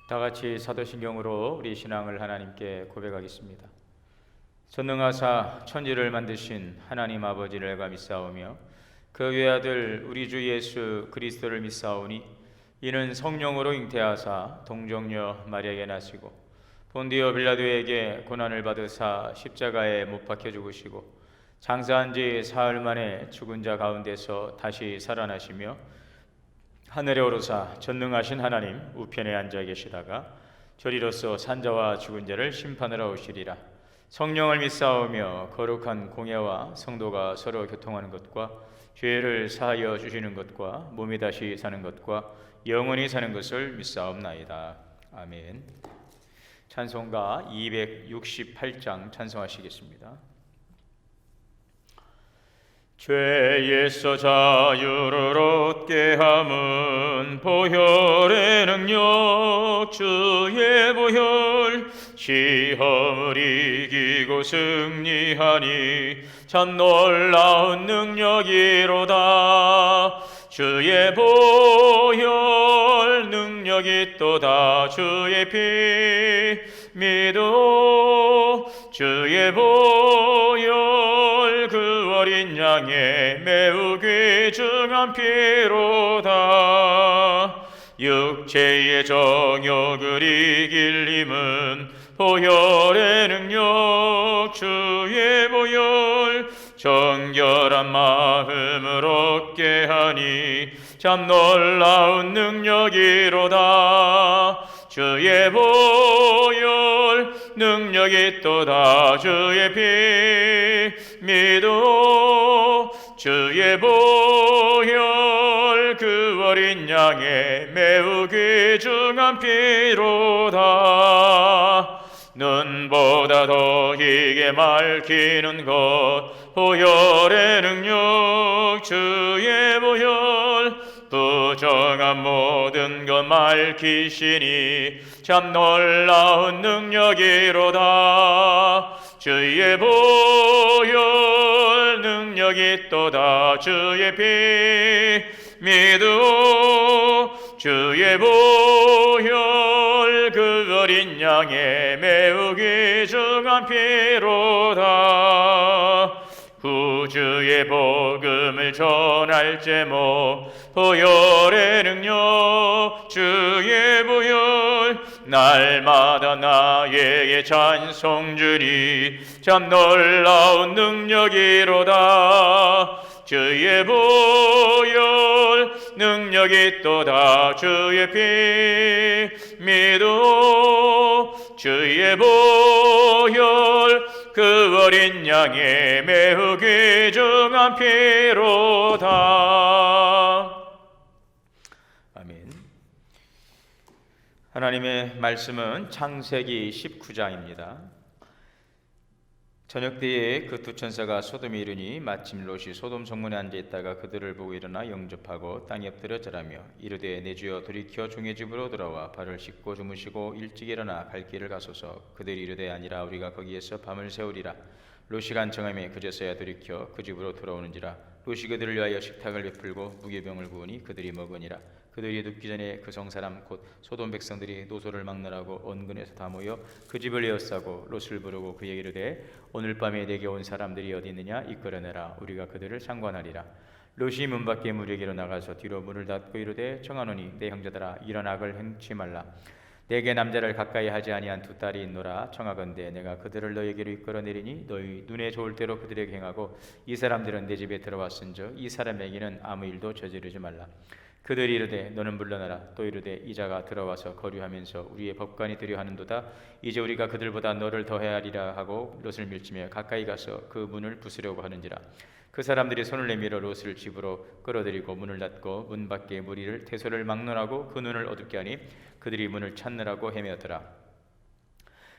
다 같이 사도신경으로 우리 신앙을 하나님께 고백하겠습니다. 전능하사 천지를 만드신 하나님 아버지를 내가 믿사오며 그 외아들 우리 주 예수 그리스도를 믿사오니 이는 성령으로 잉태하사 동정녀 마리아에게 나시고 본디오 빌라도에게 고난을 받으사 십자가에 못 박혀 죽으시고 장사한 지 사흘 만에 죽은 자 가운데서 다시 살아나시며 하늘에 오르사 전능하신 하나님 우편에 앉아 계시다가 저리로서 산자와 죽은 자를 심판하러 오시리라. 성령을 믿사오며 거룩한 공예와 성도가 서로 교통하는 것과 죄를 사하여 주시는 것과 몸이 다시 사는 것과 영원히 사는 것을 믿사옵나이다. 아멘. 찬송가 268장 찬송하시겠습니다. 죄에서 자유를 얻게 함은 보혈의 능력 주의 보혈 시험을 이기고 승리하니 참 놀라운 능력이로다. 주의 보혈 능력이 또다. 주의 피 믿어 주의 보혈 그 어린 양의 매우 귀중한 피로다. 육체의 정욕을 이길 힘은 보혈의 능력 주의 보혈 정결한 마음을 얻게 하니 참 놀라운 능력이로다. 주의 보혈 능력이 또다. 주의 피 믿어 주의 보혈 그 어린 양의 매우 귀중한 피로다. 눈보다 더 희게 맑히는 것 보혈의 능력 주의 보혈 부정한 모든 것 맑히시니 참 놀라운 능력이로다. 주의 보혈 능력이 또다. 주의 피 믿어 주의 보혈 그 어린 양의 매우 귀중한 피로다. 구주의 복음을 전할 제목 보혈의 능력 주의 보혈 날마다 나에게 찬송 주니 참 놀라운 능력이로다. 주의 보혈 능력이 또다. 주의 피 믿어 주의 보혈 그 어린 양의 매우 귀중한 피로다. 아멘. 하나님의 말씀은 창세기 19장입니다. 저녁 때에 그 두 천사가 소돔에 이르니 마침 롯이 소돔 성문에 앉아있다가 그들을 보고 일어나 영접하고 땅에 엎드려 절하며 이르되 내 주여 돌이켜 종의 집으로 돌아와 발을 씻고 주무시고 일찍 일어나 갈 길을 가소서. 그들이 이르되 아니라 우리가 거기에서 밤을 새우리라. 롯이 간청하며 그제서야 돌이켜 그 집으로 돌아오는지라. 롯이 그들을 위하여 식탁을 베풀고 무교병을 구우니 그들이 먹으니라. 그들이 눕기 전에 그 성사람 곧 소돔 백성들이 노소를 막느라고 언근에서 다 모여 그 집을 에워싸고 롯을 부르고 그에게 이르되 오늘 밤에 내게 온 사람들이 어디 있느냐 이끌어내라. 우리가 그들을 상관하리라. 롯이 문 밖에 무리에게로 나가서 뒤로 문을 닫고 이르되 청하노니 내 형제들아 이런 악을 행치 말라. 내게 남자를 가까이 하지 아니한 두 딸이 있노라. 청하건대 내가 그들을 너에게로 이끌어내리니 너희 눈에 좋을 대로 그들에게 행하고 이 사람들은 내 집에 들어왔은즉 이 사람에게는 아무 일도 저지르지 말라. 그들이 이르되 너는 물러나라. 또 이르되 이자가 들어와서 거류하면서 우리의 법관이 되려 하는도다. 이제 우리가 그들보다 너를 더 헤아리라 하고 롯을 밀치며 가까이 가서 그 문을 부수려고 하는지라. 그 사람들이 손을 내밀어 롯을 집으로 끌어들이고 문을 닫고 문 밖에 무리를 태소를 막론하고 그 눈을 어둡게 하니 그들이 문을 찾느라고 헤매었더라.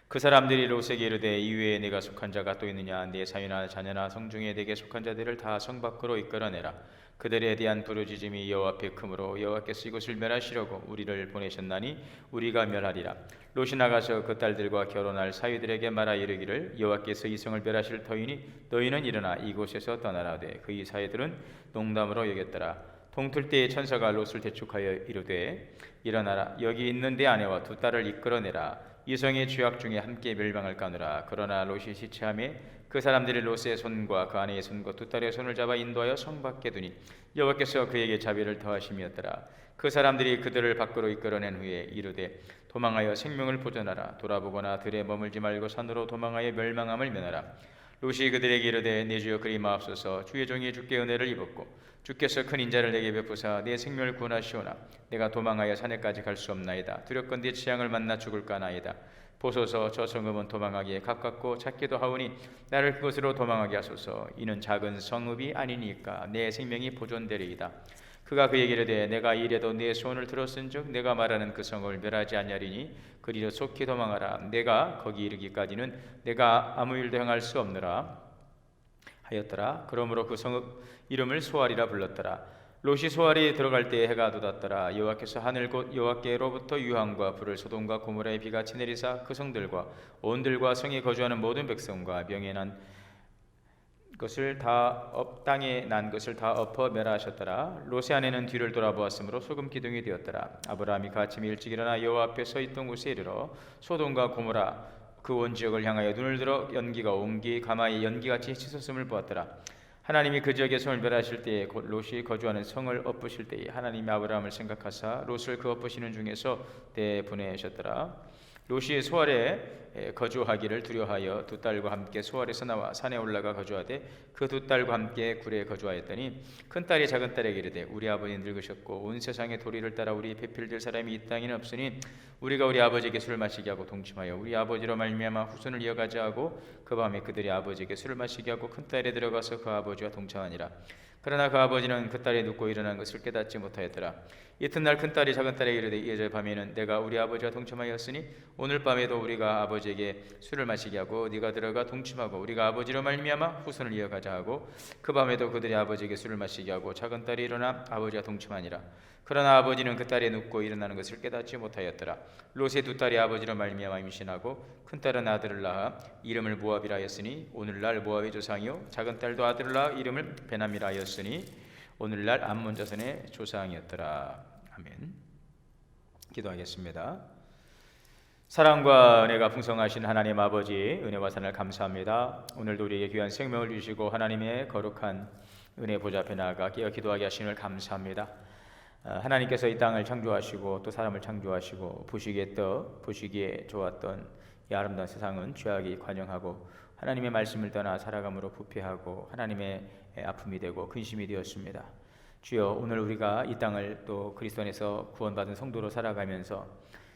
그 사람들이 롯에게 이르되 이외에 내가 속한 자가 또 있느냐. 내 사위나 자녀나 성중에 내게 속한 자들을 다 성 밖으로 이끌어내라. 그들에 대한 부르짖음이 여호와 앞에 크므로 여호와께서 이곳을 멸하시려고 우리를 보내셨나니 우리가 멸하리라. 롯이 나가서 그 딸들과 결혼할 사위들에게 말하 이르기를 여호와께서 이 성을 멸하실 터이니 너희는 일어나 이곳에서 떠나라되 그의 사위들은 농담으로 여겼더라. 동틀 때에 천사가 롯을 대축하여 이르되 일어나라 여기 있는 내 아내와 두 딸을 이끌어내라 이성의 죄악 중에 함께 멸망을 까누라. 그러나 롯이 시체함에 그 사람들이 롯의 손과 그 아내의 손과 두 딸의 손을 잡아 인도하여 성 밖에 두니 여호와께서 그에게 자비를 더하심이었더라. 그 사람들이 그들을 밖으로 이끌어낸 후에 이르되 도망하여 생명을 보존하라. 돌아보거나 들에 머물지 말고 산으로 도망하여 멸망함을 면하라. 롯이 그들에게 이르되 내 주여 그리 마옵소서. 주의 종이 주께 은혜를 입었고 주께서 큰 인자를 내게 베푸사 내 생명을 구원하시오나 내가 도망하여 산에까지 갈 수 없나이다. 두렵건대 재앙을 만나 죽을까나이다. 보소서 저 성읍은 도망하기에 가깝고 작기도 하오니 나를 그곳으로 도망하게 하소서. 이는 작은 성읍이 아니니까 내 생명이 보존되리이다. 그가 그에게 이르되 내가 이래도 내 소원을 들었은즉 내가 말하는 그 성을 멸하지 아니하리니 그리로 속히 도망하라. 내가 거기 이르기까지는 내가 아무 일도 행할 수 없느라 하였더라. 그러므로 그 성읍 이름을 소알이라 불렀더라. 롯이 소알이 들어갈 때에 해가 돋았더라. 여호와께서 하늘 곧 여호와께로부터 유황과 불을 소돔과 고모라의 비같이 내리사 그 성들과 온들과 성에 거주하는 모든 백성과 병에 난 것을 다 땅에 난 것을 다 엎어 멸하셨더라. 롯의 아내는 뒤를 돌아보았으므로 소금 기둥이 되었더라. 아브라함이 그 아침에 일찍 일어나 여호와 앞에 서 있던 곳에 이르러 소돔과 고모라 그 온 지역을 향하여 눈을 들어 연기가 옹기 가마에 연기같이 치솟음을 보았더라. 하나님이 그 지역의 성을 멸하실 때에 곧 롯이 거주하는 성을 엎으실 때에 하나님이 아브라함을 생각하사 롯을 그 엎으시는 중에서 대보내셨더라. 롯이 소알에 거주하기를 두려워하여 두 딸과 함께 소알에서 나와 산에 올라가 거주하되 그 두 딸과 함께 굴에 거주하였더니 큰 딸이 작은 딸에게 이르되 우리 아버지 늙으셨고 온 세상의 도리를 따라 우리 배필될 사람이 이 땅에는 없으니 우리가 우리 아버지에게 술을 마시게 하고 동침하여 우리 아버지로 말미암아 후손을 이어가자 하고 그 밤에 그들이 아버지에게 술을 마시게 하고 큰 딸이 들어가서 그 아버지와 동침하니라. 그러나 그 아버지는 그 딸이 눕고 일어난 것을 깨닫지 못하였더라. 이튿날 큰 딸이 작은 딸에게 이르되 이제 밤에는 내가 우리 아버지와 동침하였으니 오늘 밤에도 우리가 아버지에게 술을 마시게 하고 네가 들어가 동침하고 우리가 아버지로 말미암아 후손을 이어가자 하고 그 밤에도 그들이 아버지에게 술을 마시게 하고 작은 딸이 일어나 아버지와 동침하니라. 그러나 아버지는 그 딸이 눕고 일어나는 것을 깨닫지 못하였더라. 롯의 두 딸이 아버지로 말미암아 임신하고 큰 딸은 아들을 낳아 이름을 모압이라 하였으니 오늘날 모압의 조상이요 작은 딸도 아들을 낳아 이름을 베나미라 하였으니 오늘날 암몬 자손의 조상이었더라. 아멘. 기도하겠습니다. 사랑과 은혜가 풍성하신 하나님 아버지 은혜와 산을 감사합니다. 오늘도 우리에게 귀한 생명을 주시고 하나님의 거룩한 은혜 보좌 앞에 나아가 깨어 기도하게 하시는 감사합니다. 하나님께서 이 땅을 창조하시고 또 사람을 창조하시고 보시기에 좋았던 이 아름다운 세상은 죄악이 관영하고 하나님의 말씀을 떠나 살아감으로 부패하고 하나님의 아픔이 되고 근심이 되었습니다. 주여 오늘 우리가 이 땅을 또 그리스도 안에서 구원받은 성도로 살아가면서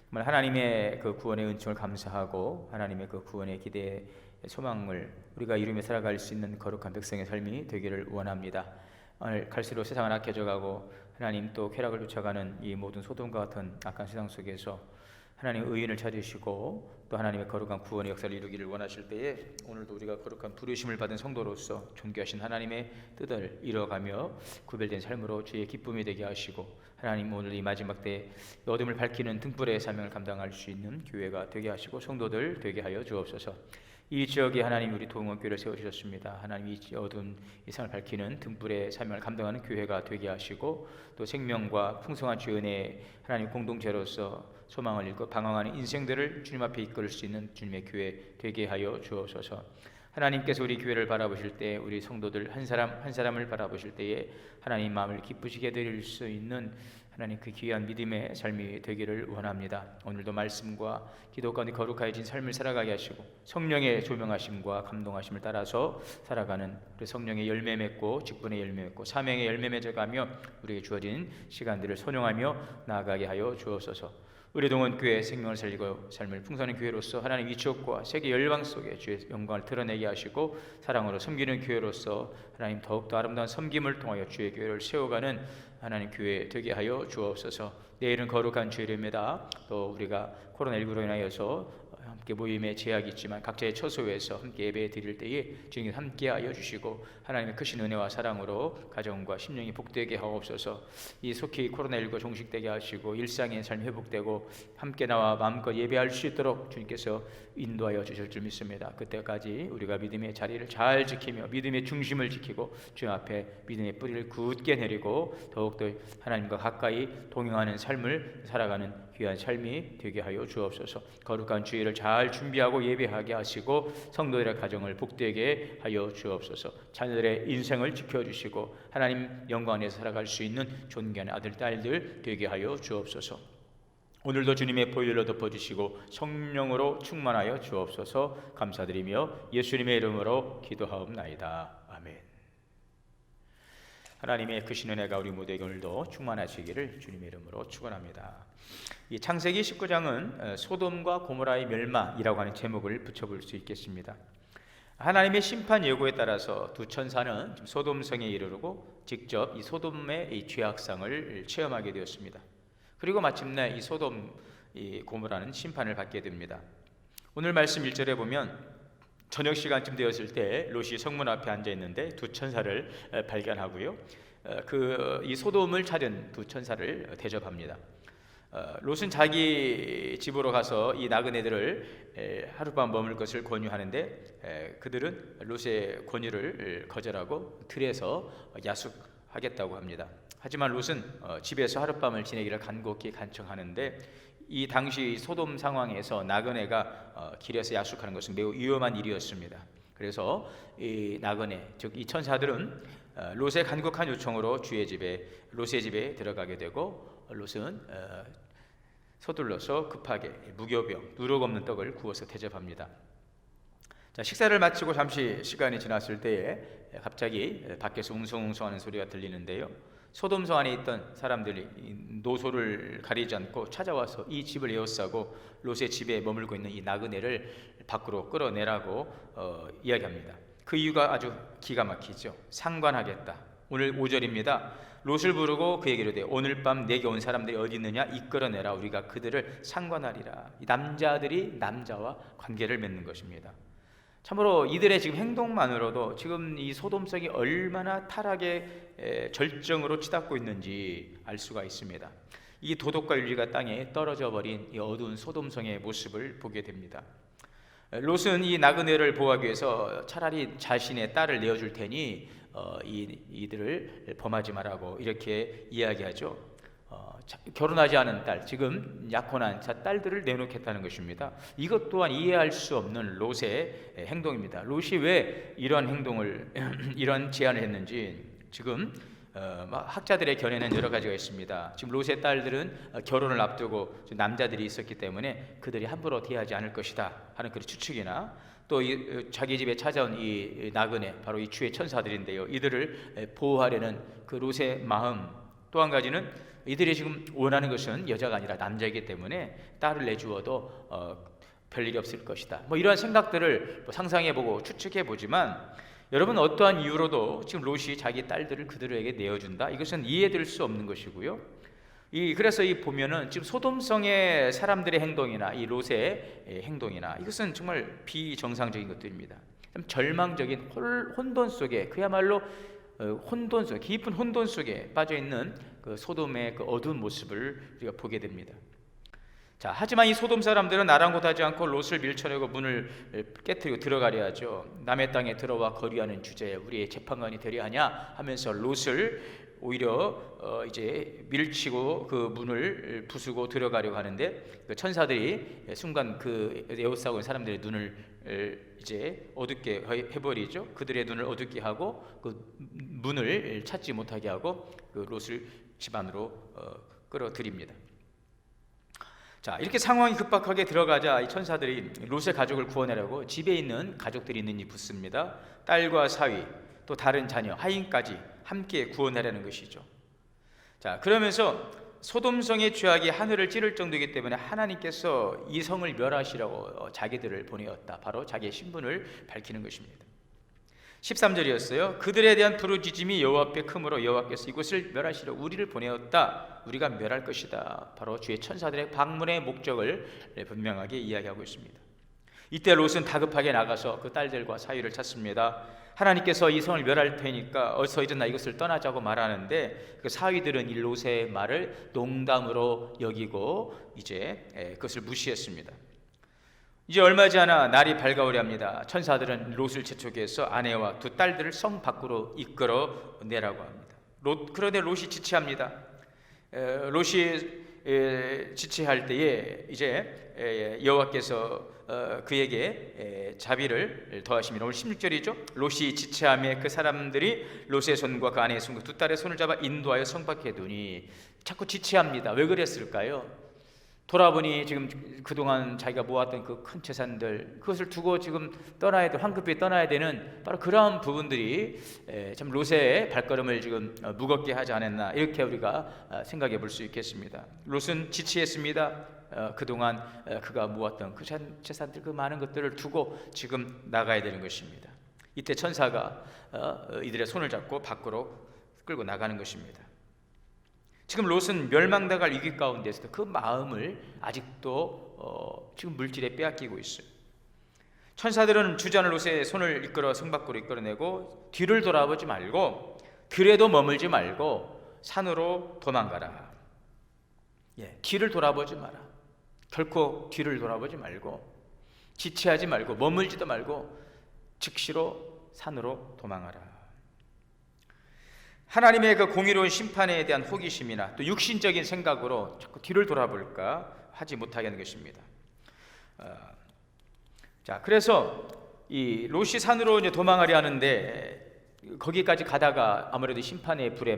정말 하나님의 그 구원의 은총을 감사하고 하나님의 그 구원의 기대의 소망을 우리가 이루며 살아갈 수 있는 거룩한 백성의 삶이 되기를 원합니다. 오늘 갈수록 세상은 악해져가고 하나님 또 쾌락을 쫓아가는 이 모든 소돔과 같은 악한 세상 속에서 하나님 의인을 찾으시고 또 하나님의 거룩한 구원의 역사를 이루기를 원하실 때에 오늘도 우리가 거룩한 부르심을 받은 성도로서 존귀하신 하나님의 뜻을 이뤄가며 구별된 삶으로 주의 기쁨이 되게 하시고 하나님 오늘 이 마지막 때 어둠을 밝히는 등불의 사명을 감당할 수 있는 교회가 되게 하시고 성도들 되게 하여 주옵소서. 이 지역에 하나님 우리 동원교회를 세워주셨습니다. 하나님 이 어두운 이 세상을 밝히는 등불의 사명을 감당하는 교회가 되게 하시고 또 생명과 풍성한 주의 은혜 하나님 공동체로서 소망을 잃고 방황하는 인생들을 주님 앞에 이끌 수 있는 주님의 교회 되게 하여 주옵소서. 하나님께서 우리 교회를 바라보실 때 우리 성도들 한 사람 한 사람을 바라보실 때에 하나님 마음을 기쁘시게 드릴 수 있는 하나님 그 귀한 믿음의 삶이 되기를 원합니다. 오늘도 말씀과 기도 가운데 거룩하여진 삶을 살아가게 하시고 성령의 조명하심과 감동하심을 따라서 살아가는 우리 성령의 열매 맺고 직분의 열매 맺고 사명의 열매 맺어가며 우리에게 주어진 시간들을 선용하며 나아가게 하여 주옵소서. 우리 동원교회 생명을 살리고 삶을 풍성한 교회로서 하나님 이 지역과 세계 열방 속에 주의 영광을 드러내게 하시고 사랑으로 섬기는 교회로서 하나님 더욱더 아름다운 섬김을 통하여 주의 교회를 세워가는 하나님 교회 되게 하여 주옵소서. 내일은 거룩한 주일입니다. 또 우리가 코로나19로 인하여서 함께 모임에 제약이 있지만 각자의 처소에서 함께 예배 드릴 때에 주님 함께하여 주시고 하나님의 크신 은혜와 사랑으로 가정과 심령이 복되게 하옵소서. 이 속히 코로나19 종식되게 하시고 일상의 삶이 회복되고 함께 나와 마음껏 예배할 수 있도록 주님께서 인도하여 주실 줄 믿습니다. 그때까지 우리가 믿음의 자리를 잘 지키며 믿음의 중심을 지키고 주님 앞에 믿음의 뿌리를 굳게 내리고 더욱더 하나님과 가까이 동행하는 삶을 살아가는 귀한 삶이 되게 하여 주옵소서. 거룩한 주일을 잘 준비하고 예배하게 하시고 성도들의 가정을 복되게 하여 주옵소서. 자녀들의 인생을 지켜주시고 하나님 영광 안에서 살아갈 수 있는 존귀한 아들 딸들 되게 하여 주옵소서. 오늘도 주님의 보혈로 덮어주시고 성령으로 충만하여 주옵소서. 감사드리며 예수님의 이름으로 기도하옵나이다. 아멘. 하나님의 크신 은혜가 우리 모두에게 오늘도 충만하시기를 주님의 이름으로 축원합니다. 이 창세기 19장은 소돔과 고모라의 멸망이라고 하는 제목을 붙여볼 수 있겠습니다. 하나님의 심판 예고에 따라서 두 천사는 소돔성에 이르르고 직접 이 소돔의 이 죄악상을 체험하게 되었습니다. 그리고 마침내 이 소돔 이 고모라는 심판을 받게 됩니다. 오늘 말씀 1절에 보면 저녁 시간쯤 되었을 때 롯이 성문 앞에 앉아 있는데 두 천사를 발견하고요. 이 소돔을 찾은 두 천사를 대접합니다. 롯은 자기 집으로 가서 이 나그네들을 하룻밤 머물 것을 권유하는데 그들은 롯의 권유를 거절하고 들에서 야숙하겠다고 합니다. 하지만 롯은 집에서 하룻밤을 지내기를 간곡히 간청하는데 이 당시 소돔 상황에서 나그네가 길에서 야숙하는 것은 매우 위험한 일이었습니다. 그래서 이 나그네, 즉 이 천사들은 롯의 간곡한 요청으로 롯의 집에 들어가게 되고 롯은 서둘러서 급하게 무교병, 누룩 없는 떡을 구워서 대접합니다. 자, 식사를 마치고 잠시 시간이 지났을 때에 갑자기 밖에서 웅성웅성하는 소리가 들리는데요. 소돔성 안에 있던 사람들이 노소를 가리지 않고 찾아와서 이 집을 에워싸고 롯의 집에 머물고 있는 이 나그네를 밖으로 끌어내라고 이야기합니다. 그 이유가 아주 기가 막히죠. 상관하겠다. 오늘 5절입니다. 롯을 부르고 그에게 이르되 오늘 밤 내게 온 사람들이 어디 있느냐 이끌어내라. 우리가 그들을 상관하리라. 이 남자들이 남자와 관계를 맺는 것입니다. 참으로 이들의 지금 행동만으로도 지금 이 소돔성이 얼마나 타락의 절정으로 치닫고 있는지 알 수가 있습니다. 이 도덕과 윤리가 땅에 떨어져 버린 이 어두운 소돔성의 모습을 보게 됩니다. 롯은 이 나그네를 보호하기 위해서 차라리 자신의 딸을 내어줄 테니 이들을 범하지 말라고 이렇게 이야기하죠. 결혼하지 않은 딸, 지금 약혼한 딸들을 내놓겠다는 것입니다. 이것 또한 이해할 수 없는 롯의 행동입니다. 롯이 왜 이런 행동을 이런 제안을 했는지 지금 학자들의 견해는 여러 가지가 있습니다. 지금 롯의 딸들은 결혼을 앞두고 남자들이 있었기 때문에 그들이 함부로 대하지 않을 것이다 하는 그런 추측이나 또 자기 집에 찾아온 이 나그네, 바로 이 주의 천사들인데요. 이들을 보호하려는 그 롯의 마음, 또 한 가지는 이들이 지금 원하는 것은 여자가 아니라 남자이기 때문에 딸을 내주어도 별일이 없을 것이다. 이러한 생각들을 상상해보고 추측해보지만 여러분 어떠한 이유로도 지금 롯이 자기 딸들을 그들에게 내어준다? 이것은 이해될 수 없는 것이고요. 그래서 보면은 지금 소돔성의 사람들의 행동이나 이 롯의 행동이나 이것은 정말 비정상적인 것들입니다. 절망적인 혼돈 속에 그야말로 혼돈 속, 깊은 혼돈 속에 빠져 있는 그 소돔의 그 어두운 모습을 우리가 보게 됩니다. 자, 하지만 이 소돔 사람들은 아랑곳하지 않고 롯을 밀쳐내고 문을 깨뜨리고 들어가려 하죠. 남의 땅에 들어와 거류하는 주제에 우리의 재판관이 되려 하냐 하면서 롯을 오히려 이제 밀치고 그 문을 부수고 들어가려고 하는데 그 천사들이 순간 그 에워싸고 있는 사람들의 눈을 이제 어둡게 해버리죠. 그들의 눈을 어둡게 하고 그 문을 찾지 못하게 하고 그 롯을 집 안으로 끌어들입니다. 자, 이렇게 상황이 급박하게 들어가자 이 천사들이 롯의 가족을 구원하려고 집에 있는 가족들이 있는지 묻습니다. 딸과 사위 또 다른 자녀 하인까지 함께 구원하려는 것이죠. 자, 그러면서 소돔성의 죄악이 하늘을 찌를 정도이기 때문에 하나님께서 이 성을 멸하시라고 자기들을 보내었다. 바로 자기의 신분을 밝히는 것입니다. 13절이었어요. 그들에 대한 부르짖음이 여호와 앞에 크므로 여호와께서 이곳을 멸하시려 우리를 보내었다. 우리가 멸할 것이다. 바로 주의 천사들의 방문의 목적을 분명하게 이야기하고 있습니다. 이때 롯은 다급하게 나가서 그 딸들과 사위를 찾습니다. 하나님께서 이 성을 멸할 테니까 어서 일어나 이것을 떠나자고 말하는데 그 사위들은 이 롯의 말을 농담으로 여기고 이제 그것을 무시했습니다. 이제 얼마 지 않아 날이 밝아오려 합니다. 천사들은 롯을 재촉해서 아내와 두 딸들을 성 밖으로 이끌어 내라고 합니다. 그런데 롯이 지체합니다. 롯이 지체할 때에 이제 여호와께서 그에게 자비를 더하십니다. 오늘 16절이죠. 롯이 지체함에 그 사람들이 롯의 손과 그 아내의 손과 두 딸의 손을 잡아 인도하여 성 밖에 두니. 자꾸 지체합니다. 왜 그랬을까요? 돌아보니 지금 그동안 자기가 모았던 그 큰 재산들, 그것을 두고 지금 떠나야 돼, 황급히 떠나야 되는 바로 그러한 부분들이 참 롯의 발걸음을 지금 무겁게 하지 않았나, 이렇게 우리가 생각해 볼 수 있겠습니다. 롯은 지치했습니다. 그동안 그가 모았던 그 재산들, 그 많은 것들을 두고 지금 나가야 되는 것입니다. 이때 천사가 이들의 손을 잡고 밖으로 끌고 나가는 것입니다. 지금 롯은 멸망당할 위기 가운데서도 그 마음을 아직도 지금 물질에 빼앗기고 있어요. 천사들은 주저하는 롯의 손을 이끌어 성 밖으로 이끌어내고 뒤를 돌아보지 말고, 들에도 머물지 말고 산으로 도망가라. 뒤를 돌아보지 마라. 결코 뒤를 돌아보지 말고, 지체하지 말고, 머물지도 말고 즉시로 산으로 도망하라. 하나님의 그 공의로운 심판에 대한 호기심이나 또 육신적인 생각으로 자꾸 뒤를 돌아볼까 하지 못하게 하는 것입니다. 자, 그래서 이 롯이 산으로 이제 도망하려 하는데 거기까지 가다가 아무래도 심판의 불에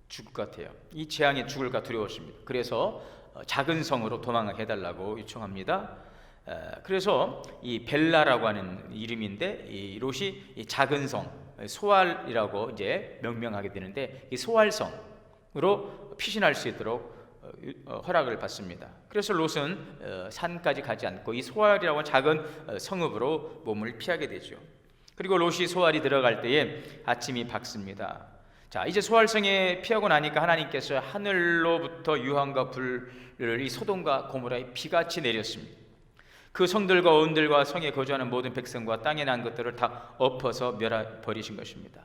죽을 것 같아요. 이 재앙에 죽을까 두려웠습니다. 그래서 작은 성으로 도망하게 해달라고 요청합니다. 그래서 이 벨라라고 하는 이름인데 이 롯이 이 작은 성, 소알이라고 이제 명명하게 되는데 이 소알성으로 피신할 수 있도록 허락을 받습니다. 그래서 롯은 산까지 가지 않고 이 소알이라고 하는 작은 성읍으로 몸을 피하게 되죠. 그리고 롯이 소알이 들어갈 때에 아침이 밝습니다. 자, 이제 소알성에 피하고 나니까 하나님께서 하늘로부터 유황과 불을 이 소돔과 고모라에 비같이 내렸습니다. 그 성들과 온들과 성에 거주하는 모든 백성과 땅에 난 것들을 다 엎어서 멸해버리신 것입니다.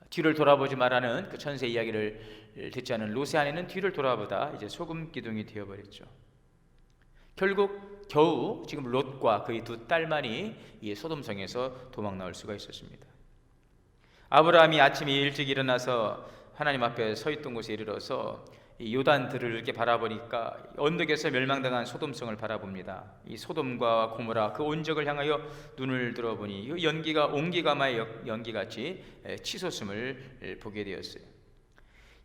뒤를 돌아보지 말라는 그 천세 이야기를 듣지 않은 롯의 아내는 뒤를 돌아보다 이제 소금 기둥이 되어버렸죠. 결국 겨우 지금 롯과 그의 두 딸만이 이 소돔성에서 도망 나올 수가 있었습니다. 아브라함이 아침에 일찍 일어나서 하나님 앞에 서 있던 곳에 이르러서 이 요단들을 이렇게 바라보니까 언덕에서 멸망당한 소돔성을 바라봅니다. 이 소돔과 고모라 그 온적을 향하여 눈을 들어보니 이 연기가 옹기가마의 연기같이 치솟음을 보게 되었어요.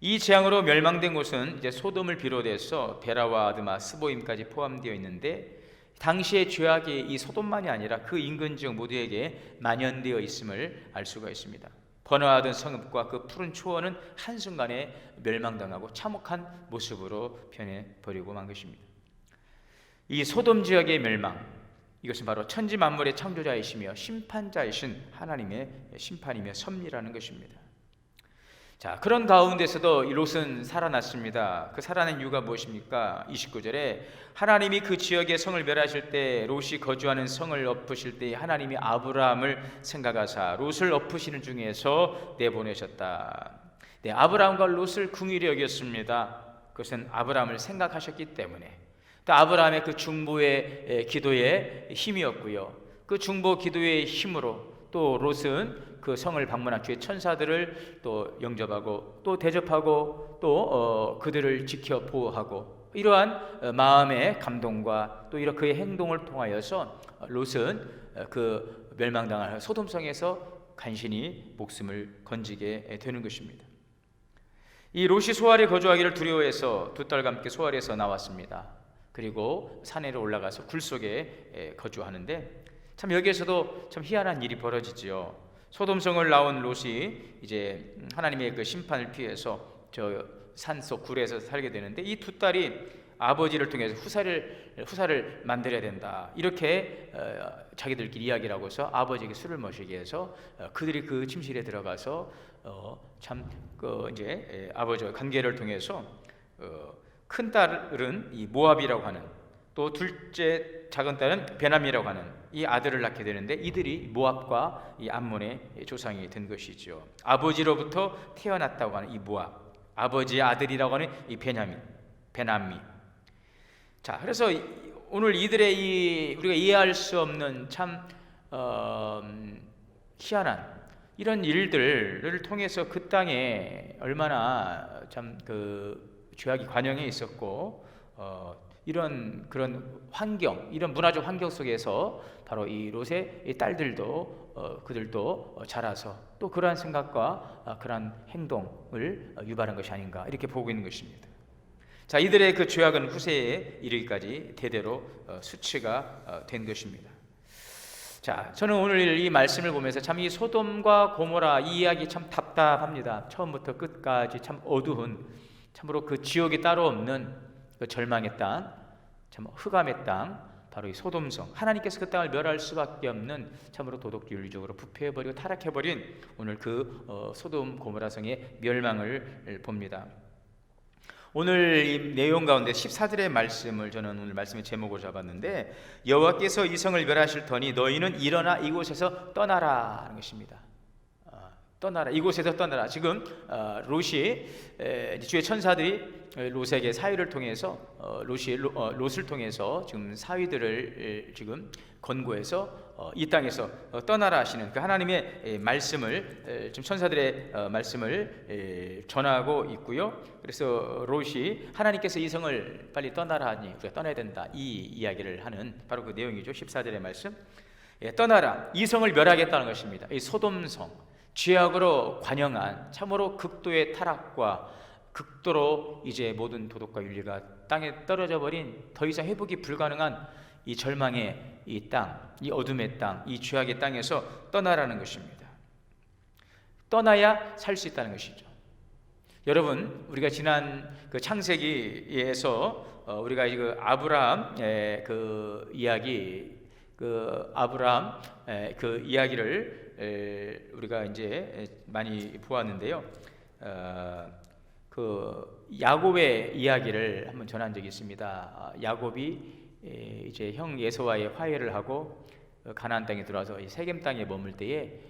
이 재앙으로 멸망된 곳은 이제 소돔을 비롯해서 베라와 아드마, 스보임까지 포함되어 있는데 당시의 죄악이 이 소돔만이 아니라 그 인근 지역 모두에게 만연되어 있음을 알 수가 있습니다. 번화하던 성읍과 그 푸른 초원은 한순간에 멸망당하고 참혹한 모습으로 변해버리고 만 것입니다. 이 소돔 지역의 멸망, 이것은 바로 천지 만물의 창조자이시며 심판자이신 하나님의 심판이며 섭리라는 것입니다. 자, 그런 가운데서도 이 롯은 살아났습니다. 그 살아난 이유가 무엇입니까? 29절에 하나님이 그 지역의 성을 멸하실 때 롯이 거주하는 성을 엎으실 때 하나님이 아브라함을 생각하사 롯을 엎으시는 중에서 내보내셨다. 네, 아브라함과 롯을 긍휼히 여겼습니다. 그것은 아브라함을 생각하셨기 때문에, 또 아브라함의 그 중보의 기도의 힘이었고요. 그 중보 기도의 힘으로 또 롯은 그 성을 방문한 주의 천사들을 또 영접하고 또 대접하고 또 그들을 지켜 보호하고, 이러한 마음의 감동과 또 이런 그의 행동을 통하여서 롯은 그 멸망당할 소돔성에서 간신히 목숨을 건지게 되는 것입니다. 이 롯이 소알에 거주하기를 두려워해서 두 딸과 함께 소알에서 나왔습니다. 그리고 산에로 올라가서 굴 속에 거주하는데 참 여기에서도 참 희한한 일이 벌어지지요. 소돔성을 나온 롯이 이제 하나님의 그 심판을 피해서 저 산속 굴에서 살게 되는데 이 두 딸이 아버지를 통해서 후사를 만들어야 된다, 이렇게 자기들끼리 이야기를 하고서 아버지에게 술을 마시게 해서 그들이 그 침실에 들어가서 참 그 이제 아버지와 관계를 통해서 큰 딸은 이 모압이라고 하는 또 둘째 작은 딸은 베나미라고 하는 이 아들을 낳게 되는데, 이들이 모압과 이 암몬의 조상이 된 것이죠. 아버지로부터 태어났다고 하는 이 모압, 아버지의 아들이라고 하는 이 베나미. 자, 그래서 오늘 이들의 이 우리가 이해할 수 없는 참 희한한 이런 일들을 통해서 그 땅에 얼마나 참 그 죄악이 관영해 있었고, 이런 그런 환경, 이런 문화적 환경 속에서 바로 이 롯의 이 딸들도 그들도 자라서 또 그러한 생각과 그러한 행동을 유발한 것이 아닌가, 이렇게 보고 있는 것입니다. 자, 이들의 그 죄악은 후세에 이르기까지 대대로 수치가 된 것입니다. 자, 저는 오늘 이 말씀을 보면서 참 이 소돔과 고모라 이 이야기 참 답답합니다. 처음부터 끝까지 참 어두운, 참으로 그 지옥이 따로 없는 그 절망의 땅, 참 흑암의 땅, 바로 이 소돔성, 하나님께서 그 땅을 멸할 수밖에 없는 참으로 도덕윤리적으로 부패해버리고 타락해버린 오늘 그 소돔 고모라성의 멸망을 봅니다. 오늘 이 내용 가운데 14절의 말씀을 저는 오늘 말씀의 제목으로 잡았는데, 여호와께서 이 성을 멸하실 터니 너희는 일어나 이곳에서 떠나라 하는 것입니다. 떠나라, 이곳에서 떠나라. 지금 롯이 주의 천사들이 롯에게 사위를 통해서 롯을 통해서 지금 사위들을 지금 권고해서 이 땅에서 떠나라 하시는 그 하나님의 말씀을, 지금 천사들의 말씀을 전하고 있고요. 그래서 롯이 하나님께서 이 성을 빨리 떠나라 하니 우리가 떠나야 된다, 이 이야기를 하는 바로 그 내용이죠. 14절의 말씀, 떠나라, 이 성을 멸하겠다는 것입니다. 이 소돔성, 죄악으로 관영한 참으로 극도의 타락과 극도로 이제 모든 도덕과 윤리가 땅에 떨어져 버린, 더 이상 회복이 불가능한 이 절망의 이 땅, 이 어둠의 땅, 이 죄악의 땅에서 떠나라는 것입니다. 떠나야 살 수 있다는 것이죠. 여러분, 우리가 지난 그 창세기에서 우리가 그 아브라함의 그 이야기, 그 아브라함 그 이야기를 우리가 이제 많이 보았는데요. 그 야곱의 이야기를 한번 전한 적이 있습니다. 야곱이 이제 형 에서와의 화해를 하고 가나안 땅에 들어와서 세겜 땅에 머물 때에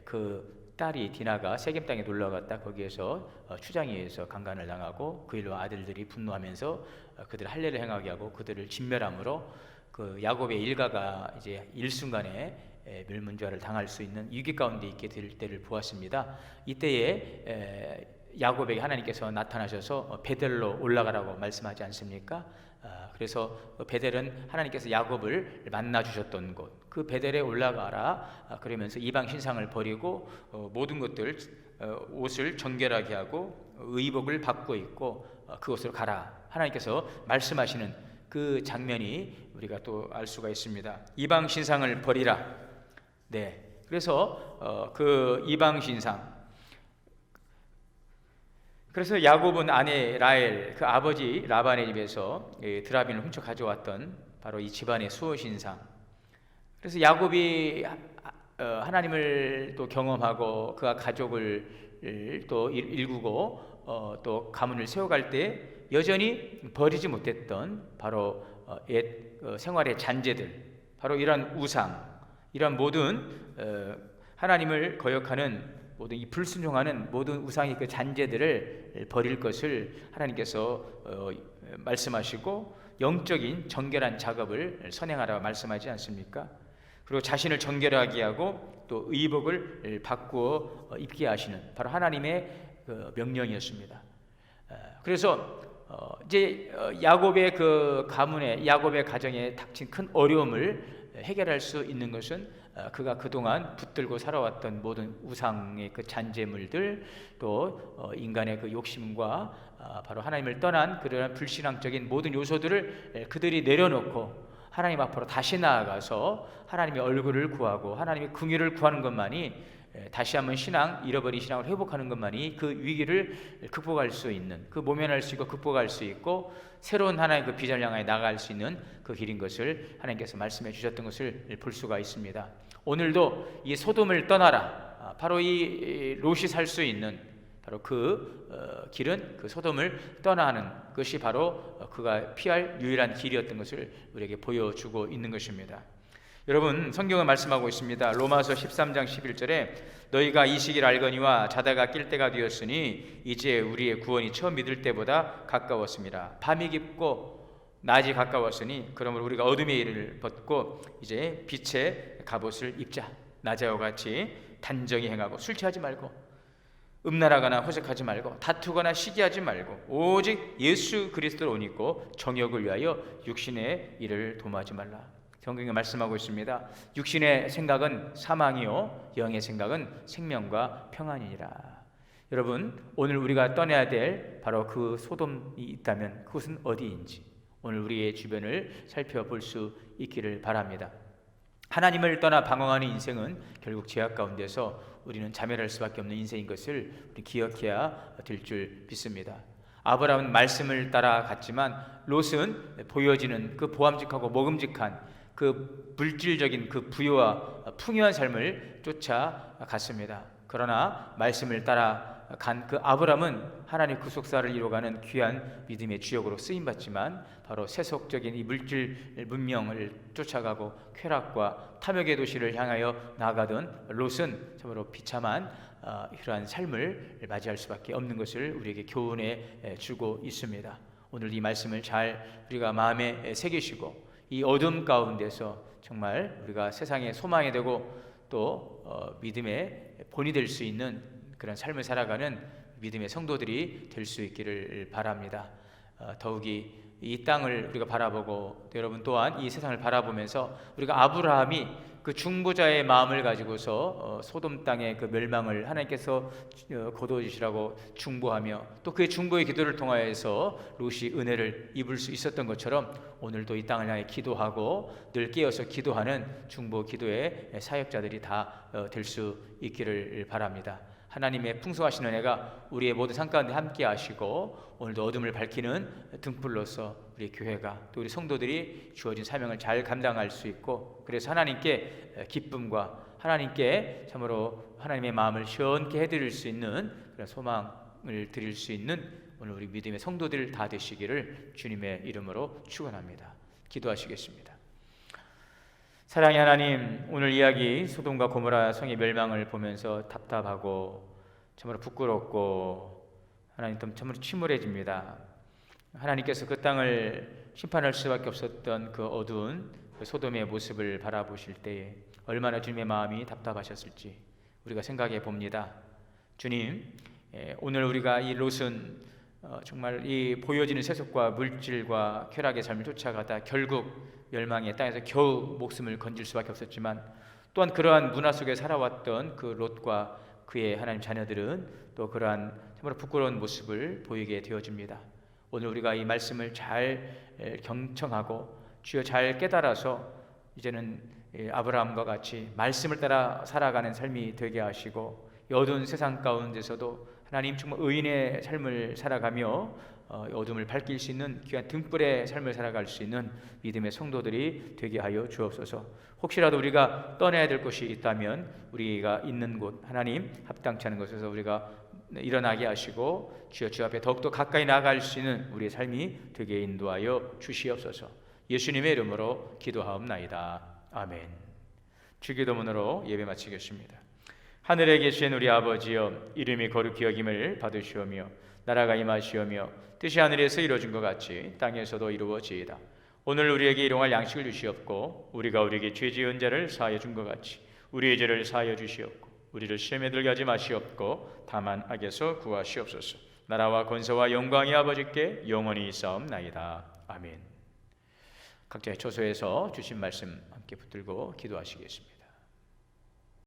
그 딸이 디나가 세겜 땅에 놀러 갔다 거기에서 추장에 의해서 강간을 당하고 그 일로 아들들이 분노하면서 그들을 할례를 행하게 하고 그들을 진멸함으로 그 야곱의 일가가 이제 일순간에 멸문죄를 당할 수 있는 위기 가운데 있게 될 때를 보았습니다. 이때에 야곱에게 하나님께서 나타나셔서 베델로 올라가라고 말씀하지 않습니까? 그래서 베델은 하나님께서 야곱을 만나 주셨던 곳, 그 베델에 올라가라 그러면서 이방 신상을 버리고 모든 것들, 옷을 정결하게 하고 의복을 받고 있고 그곳으로 가라, 하나님께서 말씀하시는 그 장면이 우리가 또 알 수가 있습니다. 이방 신상을 버리라. 네, 그래서 그 이방 신상, 그래서 야곱은 아내 라헬, 그 아버지 라반의 집에서 드라빈을 훔쳐 가져왔던 바로 이 집안의 수호신상. 그래서 야곱이 하나님을 또 경험하고 그가 가족을 또 일구고 또 가문을 세워갈 때 여전히 버리지 못했던 바로 옛 생활의 잔재들, 바로 이러한 우상, 이러한 모든 하나님을 거역하는 모든 이 불순종하는 모든 우상의 그 잔재들을 버릴 것을 하나님께서 말씀하시고 영적인 정결한 작업을 선행하라고 말씀하지 않습니까? 그리고 자신을 정결하게 하고 또 의복을 바꾸어 입게 하시는 바로 하나님의 그 명령이었습니다. 그래서 이제 야곱의 그 가문에, 야곱의 가정에 닥친 큰 어려움을 해결할 수 있는 것은 그가 그동안 붙들고 살아왔던 모든 우상의 그 잔재물들, 또 인간의 그 욕심과 바로 하나님을 떠난 그러한 불신앙적인 모든 요소들을 그들이 내려놓고 하나님 앞으로 다시 나아가서 하나님의 얼굴을 구하고 하나님의 긍휼을 구하는 것만이, 다시 한번 잃어버린 신앙을 회복하는 것만이 그 위기를 극복할 수 있는, 그 모면할 수 있고 극복할 수 있고 새로운 하나의 그 비전을 향해 나아갈 수 있는 그 길인 것을 하나님께서 말씀해 주셨던 것을 볼 수가 있습니다. 오늘도 이 소돔을 떠나라, 바로 이 롯이 살 수 있는 바로 그 길은 그 소돔을 떠나는 것이 바로 그가 피할 유일한 길이었던 것을 우리에게 보여주고 있는 것입니다. 여러분, 성경은 말씀하고 있습니다. 로마서 13장 11절에 너희가 이 시기를 알거니와 자다가 낄 때가 되었으니 이제 우리의 구원이 처음 믿을 때보다 가까웠습니다. 밤이 깊고 낮이 가까웠으니 그러므로 우리가 어둠의 일을 벗고 이제 빛의 갑옷을 입자. 낮에와 같이 단정히 행하고 술 취하지 말고 음란하거나 호색하지 말고 다투거나 시기하지 말고 오직 예수 그리스도를 옷 입고 정욕을 위하여 육신의 일을 도모하지 말라. 성경에 말씀하고 있습니다. 육신의 생각은 사망이요 영의 생각은 생명과 평안이니라. 여러분, 오늘 우리가 떠나야 될 바로 그 소돔이 있다면 그것은 어디인지 오늘 우리의 주변을 살펴볼 수 있기를 바랍니다. 하나님을 떠나 방황하는 인생은 결국 죄악 가운데서 우리는 자멸할 수밖에 없는 인생인 것을 우리 기억해야 될 줄 믿습니다. 아브라함은 말씀을 따라 갔지만 롯은 보여지는 그 보암직하고 먹음직한 그 물질적인 그 부유와 풍요한 삶을 쫓아갔습니다. 그러나 말씀을 따라 간 그 아브라함은 하나님의 구속사를 이루어가는 귀한 믿음의 주역으로 쓰임받지만 바로 세속적인 이 물질 문명을 쫓아가고 쾌락과 탐욕의 도시를 향하여 나아가던 롯은 참으로 비참한 이러한 삶을 맞이할 수밖에 없는 것을 우리에게 교훈해 주고 있습니다. 오늘 이 말씀을 잘 우리가 마음에 새기시고 이 어둠 가운데서 정말 우리가 세상의 소망이 되고 또 믿음의 본이 될 수 있는 그런 삶을 살아가는 믿음의 성도들이 될 수 있기를 바랍니다. 더욱이 이 땅을 우리가 바라보고 여러분 또한 이 세상을 바라보면서 우리가 아브라함이 그 중보자의 마음을 가지고서 소돔 땅의 그 멸망을 하나님께서 거두어주시라고 중보하며 또 그의 중보의 기도를 통하여서 롯이 은혜를 입을 수 있었던 것처럼 오늘도 이 땅을 향해 기도하고 늘 깨어서 기도하는 중보 기도의 사역자들이 다 될 수 있기를 바랍니다. 하나님의 풍성하신 은혜가 우리의 모든 삶 가운데 함께 하시고 오늘도 어둠을 밝히는 등불로서 우리 교회가 또 우리 성도들이 주어진 사명을 잘 감당할 수 있고 그래서 하나님께 기쁨과 하나님께 참으로 하나님의 마음을 시원케 해드릴 수 있는 그런 소망을 드릴 수 있는 오늘 우리 믿음의 성도들 다 되시기를 주님의 이름으로 축원합니다. 기도하시겠습니다. 사랑의 하나님, 오늘 이야기 소돔과 고모라 성의 멸망을 보면서 답답하고 참으로 부끄럽고 하나님 참으로 침울해집니다. 하나님께서 그 땅을 심판할 수밖에 없었던 그 어두운 그 소돔의 모습을 바라보실 때에 얼마나 주님의 마음이 답답하셨을지 우리가 생각해 봅니다. 주님, 오늘 우리가 이 롯은 정말 이 보여지는 세속과 물질과 쾌락의 삶을 쫓아가다 결국 멸망의 땅에서 겨우 목숨을 건질 수밖에 없었지만 또한 그러한 문화 속에 살아왔던 그 롯과 그의 하나님 자녀들은 또 그러한 정말 부끄러운 모습을 보이게 되어집니다. 오늘 우리가 이 말씀을 잘 경청하고 주여 잘 깨달아서 이제는 아브라함과 같이 말씀을 따라 살아가는 삶이 되게 하시고 어두운 세상 가운데서도 하나님 정말 의인의 삶을 살아가며 어둠을 밝힐 수 있는 귀한 등불의 삶을 살아갈 수 있는 믿음의 성도들이 되게 하여 주옵소서. 혹시라도 우리가 떠나야 될 곳이 있다면 우리가 있는 곳 하나님 합당치 않은 곳에서 우리가 일어나게 하시고 주여 주 앞에 더욱더 가까이 나아갈 수 있는 우리의 삶이 되게 인도하여 주시옵소서. 예수님의 이름으로 기도하옵나이다. 아멘. 주기도문으로 예배 마치겠습니다. 하늘에 계신 우리 아버지여, 이름이 거룩히 여김을 받으시오며 나라가 임하시오며 뜻이 하늘에서 이루어진 것 같이 땅에서도 이루어지이다. 오늘 우리에게 일용할 양식을 주시옵고 우리가 우리에게 죄 지은 자를 사하여 준 것 같이 우리의 죄를 사하여 주시옵고 우리를 시험에 들게 하지 마시옵고 다만 악에서 구하시옵소서. 나라와 권세와 영광이 아버지께 영원히 있사옵나이다. 아멘. 각자의 처소에서 주신 말씀 함께 붙들고 기도하시겠습니다.